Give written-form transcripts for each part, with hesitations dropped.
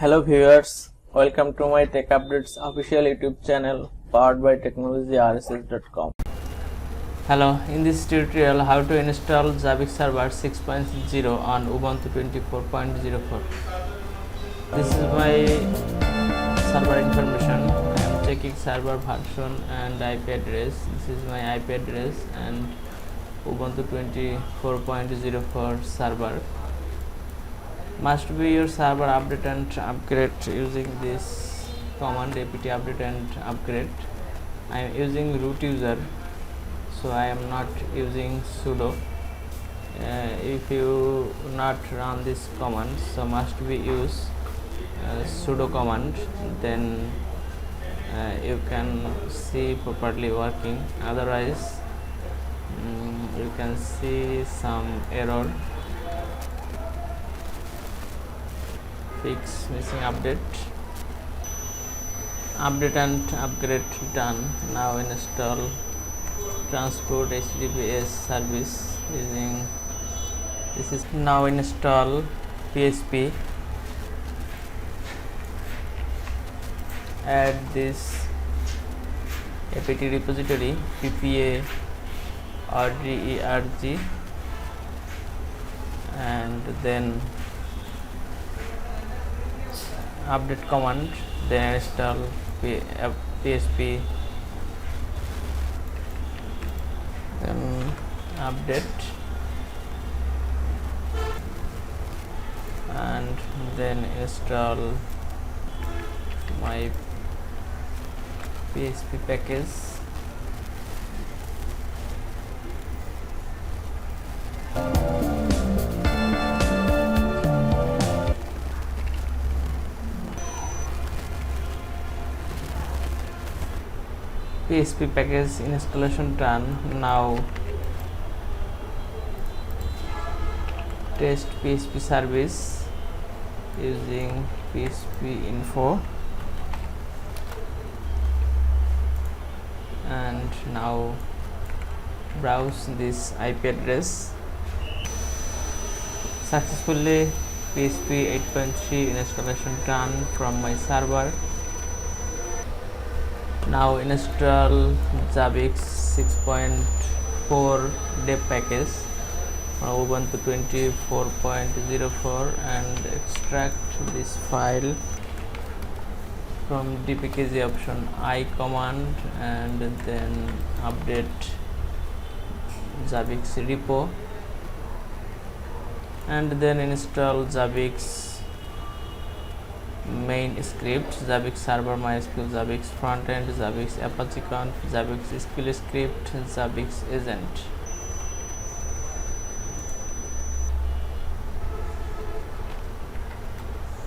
Hello viewers, welcome to my Tech Updates official YouTube channel powered by technologyrss.com. Hello, in this tutorial how to install Zabbix Server 6.0 on Ubuntu 24.04. This is my server information. I am checking server version and IP address. This is my IP address and Ubuntu 24.04 server. Must be your server update and upgrade using this command apt update and upgrade. I am using root user, so I am not using sudo. If you not run this command, so must be use sudo command, then you can see properly working. Otherwise you can see some error. Fix missing update and upgrade done. Now install transport HTTPS service using this is now install PHP. Add this apt repository ppa rgerg and then update command, then install PHP, then update and then install my PHP package. PHP package installation done. Now test PHP service using PHP info and now browse this IP address. Successfully PHP 8.3 installation done from my server. Now install Zabbix 6.4 dev package from Ubuntu 24.04 and extract this file from dpkg option I command and then update Zabbix repo and then install Zabbix main script, Zabbix server, MySQL, Zabbix frontend, Zabbix Apache conf, Zabbix SQL script, Zabbix agent.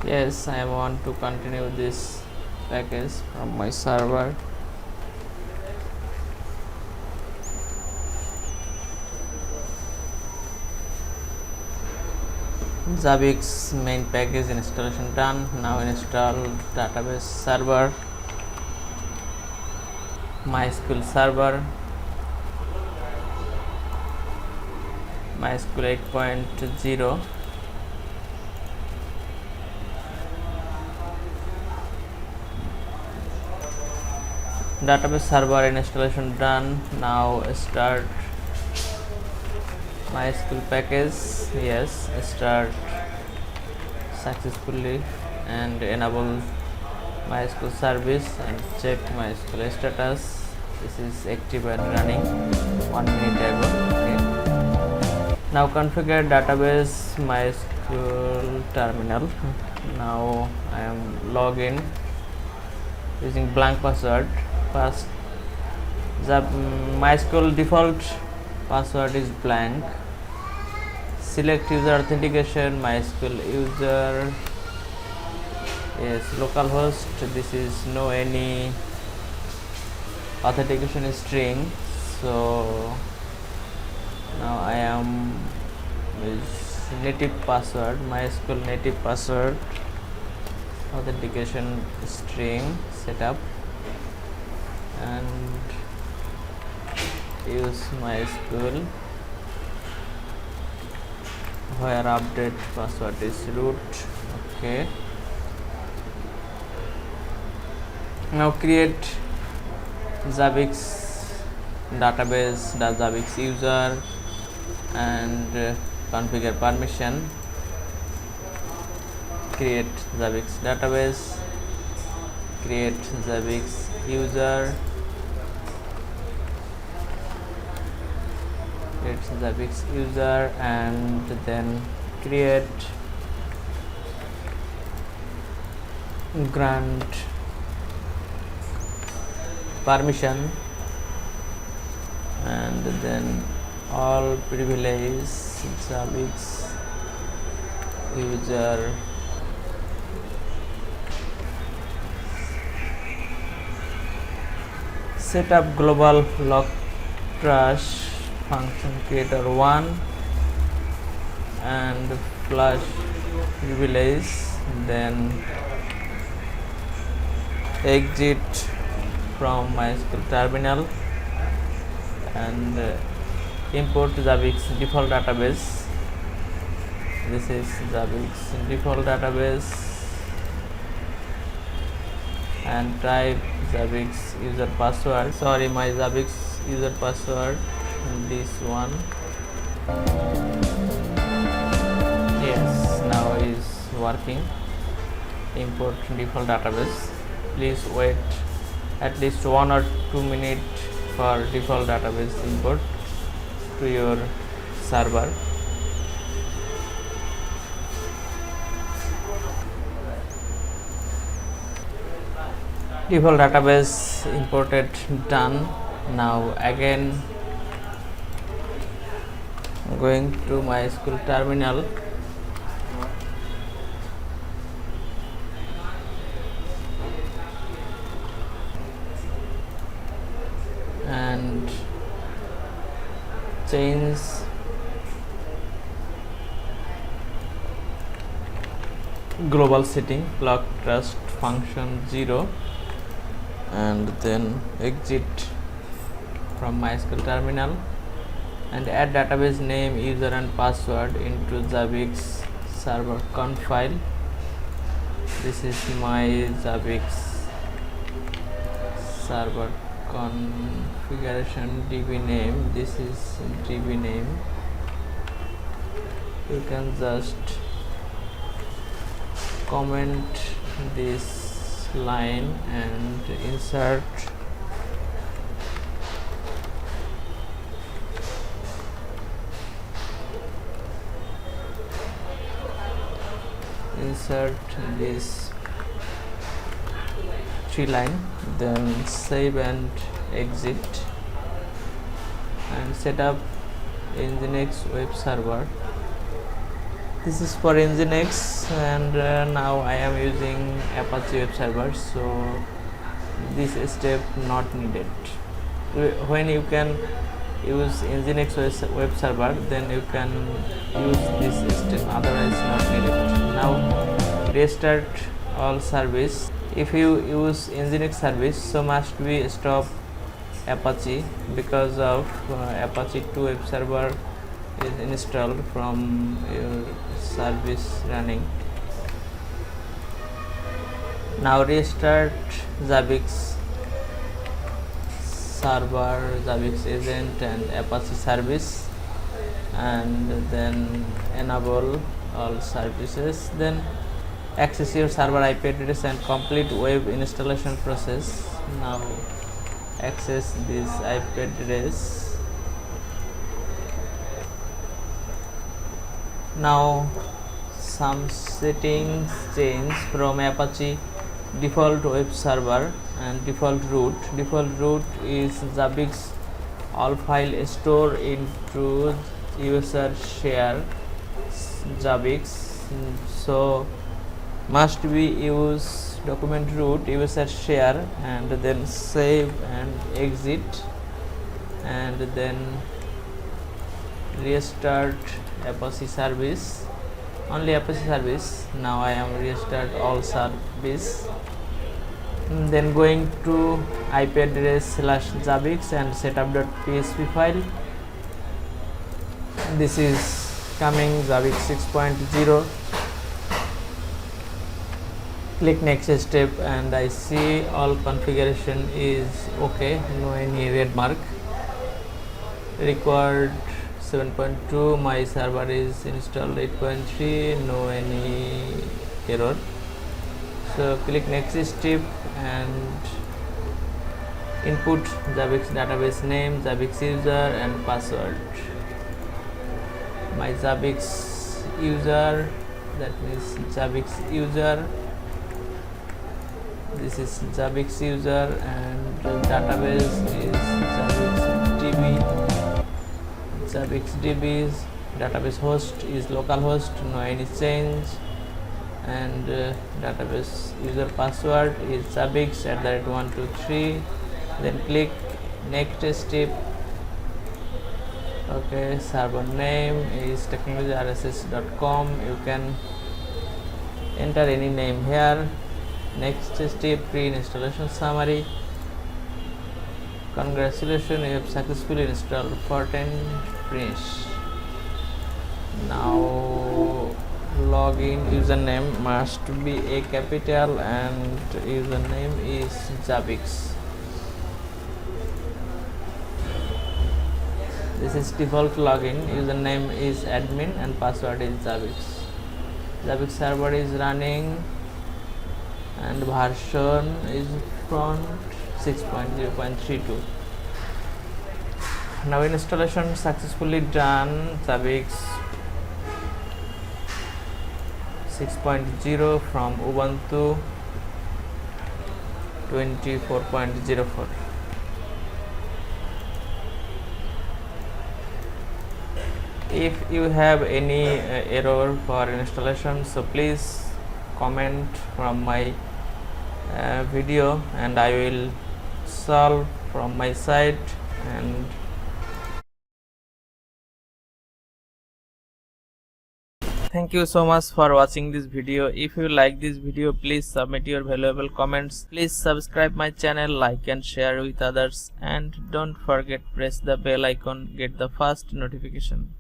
Yes, I want to continue this package from my server. Zabbix main package installation done. Now install database server, MySQL server, MySQL 8.0, database server installation done. Now start MySQL package. Yes, start successfully and enable MySQL service and check MySQL status. This is active and running 1 minute ago. Okay. Now configure database MySQL terminal. Now I am login using blank password. First MySQL default password is blank. Select user authentication, MySQL user, yes, localhost. This is no any authentication string. So now I am with native password, MySQL native password, authentication string setup and use MySQL where update password is root. Okay, Now create Zabbix database, the Zabbix user, and configure permission. Create Zabbix database, create Zabbix user, create Zabbix user, and then create grant permission, and then all privilege Zabbix user set up global lock trash function creator 1 and flash privilege, then exit from MySQL terminal and import Zabbix default database. This is Zabbix default database, and type Zabbix user password. Sorry, my Zabbix user password, this one. Yes, now is working. Import default database. Please wait at least 1 or 2 minutes for default database import to your server. Default database imported, done. Now again going to MySQL terminal and change global setting lock trust function 0, and then exit from MySQL terminal and add database name, user and password into Zabbix server conf file. This is my Zabbix server configuration db name. This is db name. You can just comment this line and insert this 3 line, then save and exit and set up Nginx web server. This is for Nginx, and now I am using Apache web server, so this step not needed. When you can use Nginx web server, then you can use this step, otherwise not needed. Now restart all service. If you use Nginx service, so must be stop Apache, because of Apache 2 web server is installed from your service running. Now restart Zabbix server, Zabbix agent and Apache service, and then enable all services, then access your server IP address and complete web installation process. Now access this IP address. Now some settings change from Apache default web server and default root. Default root is Zabbix all file store into user share Zabbix, so must be use document root user share, and then save and exit, and then restart Apache service, only Apache service. Now I am restart all service, then going to IP address /Zabbix and setup.php file. This is coming Zabbix 6.0, Click next step and I see all configuration is okay, no any red mark. Required 7.2, my server is installed 8.3, no any error. So click next step and input Zabbix database name, Zabbix user and password. My Zabbix user, that means Zabbix user. This is Zabbix user and the database is Zabbix DB. Database host is localhost, no any change, and database user password is Zabbix@123. Then click next step. Okay, server name is technologyrss.com. You can enter any name here. Next step, pre-installation summary. Congratulations, you have successfully installed Fortin Finish. Now login username must be a capital and username is Zabbix. This is default login, username is admin and password is Zabbix. Zabbix server is running and version is from 6.0.32. Now installation successfully done. Zabbix 6.0 from Ubuntu 24.04. If you have any error for installation, so please comment from my video and I will solve from my side. And thank you so much for watching this video. If you like this video, please submit your valuable comments. Please subscribe my channel, like and share with others, and don't forget press the bell icon, get the first notification.